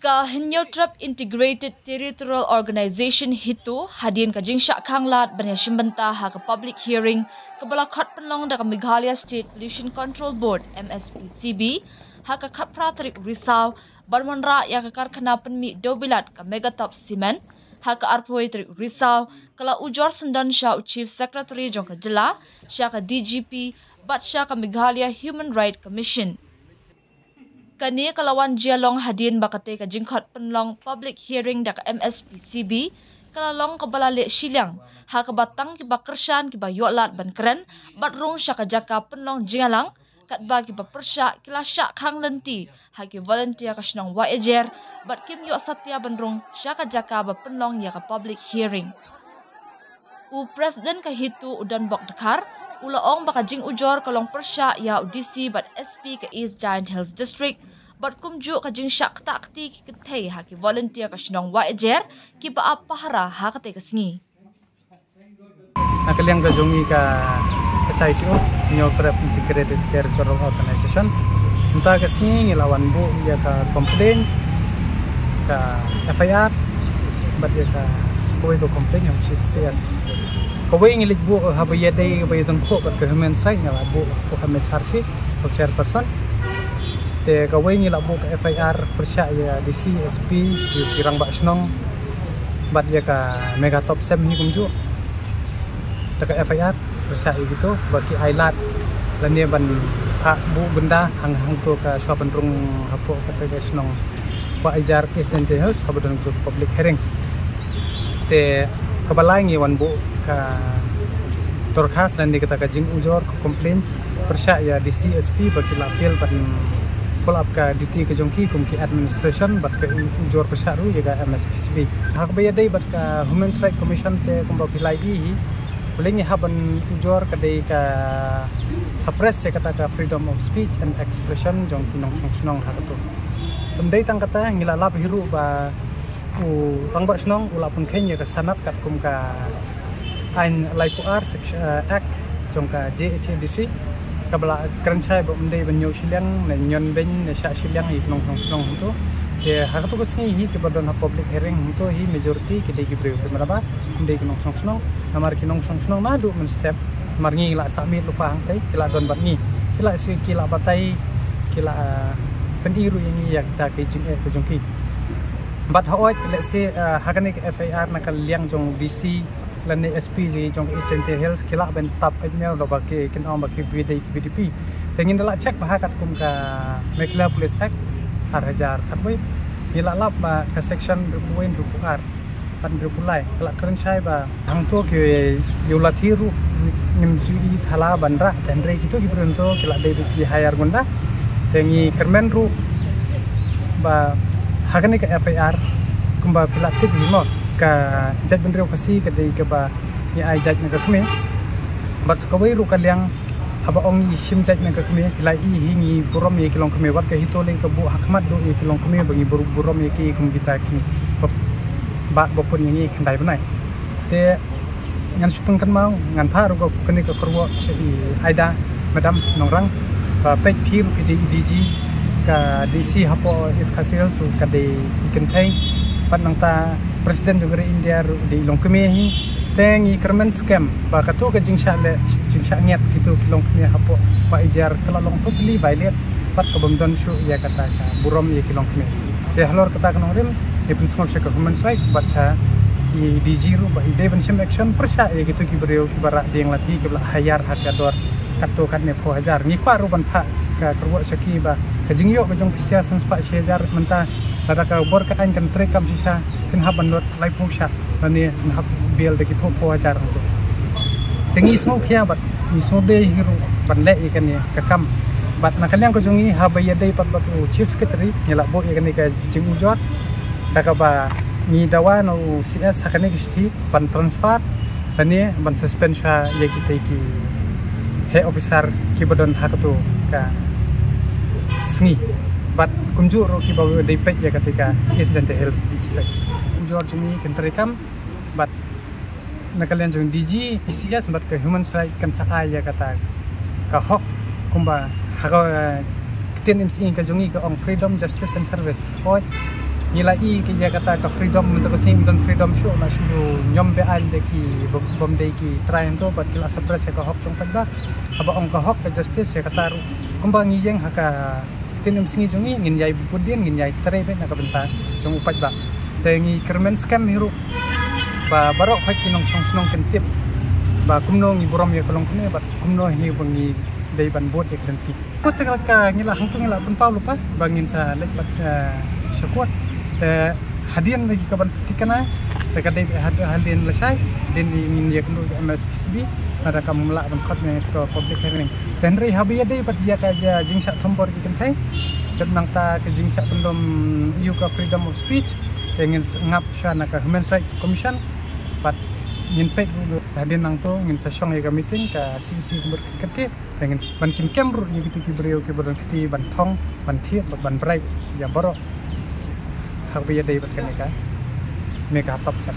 Ka Hinyotrap Integrated Territorial Organization hitu hadin ka jingsha khanglat banya shimbanta ha ka public hearing ka balakhat penlong da ka Meghalaya State Pollution Control Board MSPCB ha ka khatpratrik Risau barmonra ya ka karkhana penmi dobilat ka Megatop Cement ha ka arpoitrik Risau kala ujor sundan sha Chief Secretary jong ka jila sha ka DGP bat sha ka Meghalaya Human Rights Commission. Kani kalawan jialong hadin bakate ka jingkhat penlong public hearing da ka MSPCB kalalong kabalali silang ha ka batang ki bakersyan ki bayotlat ban keren batrong sya ka jaka penlong jingalang kat bagi bapersya kila sya khang lenti ha ki volunteer ka snong waejer bat kim yo satya bandrong sya ka jaka ba penlong ya ka public hearing. U president ka hitu udan bok dekar ulaong baka jing ujor kalong persya ya UDC bat SP ka East Giant Hills District bat kumju ka jing syak takti ki ketay ha ki volunteer ka sinong waejer ki ba pahara ha ka te kasngi. Nakaliang ka jungi ka HITO Hinyotrap Integrated Territorial Organization unta kasngi ngilawan bu ya ka complain ka FIR bat ya ka sebuah itu complain yang CS kawai ngilik bu habayadai bayatun ko bat ka human rights ngala bu ko MSRC ko chairperson te kawai ngilak bu ka FIR persya ya DC SP di kirang bak snong bat ya ka Megatop sem hi kumju ka FIR persya gitu bagi ailat lan dia ban hak bu benda hang tu ka swa pendrung hapo kata snong wa ajar East Hills habadon group public hearing te kabalai ngi wan bu ka torkas dan dikata ka jing ujor komplain persya ya di CSP bagi lapil pan pull up ka duty ke jongki kumki administration bat ka ujor persya ru ya ka MSPCB hak bayadai bat ka Human Rights Commission te kumba pilai hi paling haban ujor ka dei ka suppress ya kata ka freedom of speech and expression jongki nong snong hak tu pendai tang kata ngilalap hiru ba rangbat snong ulapun kenya ka sanat kat kum ka Ain Laipuar Act jongka JHDC kabla keren saya bendai banyo silang na nyon ben na sya silang iknong snong to ya hak tu kesngi hi ke badon public hearing to hi majority ke degi breu kemaraba bendai knong snong namar kinong snong na du men step marngi la samit lupa hang tai kila don bat ni kila si kila batai kila pendiru ini yang kita ke jing ke jongki bat hoit let's say hakane ke FIR nakal liang jong DC lan SP ji jong East Hills kila ben tap email do baki kin on baki BDP tengin dala cek bahakat kum ka Meghalaya Police Act har hajar katboy nila lap ba ka section rupuin rupuar pan rupulai kala keren sai ba hang to ke yulathiru nimju i thala bandra tendre gitu gibrunto kila David ki hayar gunda tengi kermen ru ba hakane ka FIR kumba kila tip himo ka jat bendreu kasi ka dei ka ba ni ai jat na ka kme bat skawai ru kalyang haba ong i sim jat na ka kme lai i hingi burom ye kilong kme wat ka hitole ka bu hakmat do ye kilong kme bagi burom ye ki kum kita ki ba bopun ni kandai banai te ngan supeng kan mau ngan pha ru ko kene ka korwo se aida madam nongrang ba pek phir ki DG ka DC hapo iskasil su ka dei ikentai pat nangta Presiden juga India di Longkeme hi tengi kermen scam ba katu ka jingsha nget gitu Longkeme hapo ba ijar kala long to beli bailet pat ka bomdon shu ya kata ka burom ye Longkeme ya halor kata kanong rim ye pun small check human right bat sa i DG ru ba ide ben action persya ye gitu ki breu ki bara ding lati ki bla hayar hakador katu kan ne po hajar ni kwa ru ban pha ka kerwo saki ba ka jingyo ka jong pisia sans pa hajar menta ada ka bor ka an kan trekam sisa kan haban lot lai pusha ani hab biel de ki po hajar to tengi so khia bat ni so de hiru ban le ikan ya ka kam bat nakaliang ko jungi habaya dei pat bat chief secretary nyala bo ikan ka jing ujor daga ba ni dawa no CS hakane kisti ban transfer ani ban suspend sha ye ki ki he officer ki badon hakatu ka sngi bat kunju ro ki bawa dei pek ya ketika East Hills George ni kenterekam bat nakalian jong DG ICS bat ke human rights kan sa ya kata ka hok kumba hago kiten MC ka jongi ka on freedom justice and service oi nilai ki dia kata ka freedom untuk sing dan freedom show na suruh nyom be al de ki bom de ki train to pat kila suppress ka hok tong pada aba ong ka hok ka justice ya kata kumbang yeng haka tinum singi jungi ngin yai budin ngin yai trebe na ka benta jong upat ba de ngi kermen scam hiru ba barok hak kinong song snong kentip ba kumno ngi borom ya kolong kune ba kumno hi bangi dai ban bot ya kenti ko tegal ka ngila hang ngila pun pa lupa bangin sa lek pat syakot te hadian lagi ka ban tikana te ka dai hadian lesai den ngin ya kunu MSPCB ada kamu melak ban khot ne ko public hearing ten ri habi dai pat dia ka ja jingsa thombor ki kentai dan nang ta ke jingsa pendom you ka freedom of speech ingin ngap syana ka human rights commission pat ngin pek hadin nang to ngin sa syong ya meeting ka CC berkete ingin bankin kemru ni gitu ki beriau ki berang kiti ban thong ban thiet ban break ya baro habi dai pat kaneka meka top sat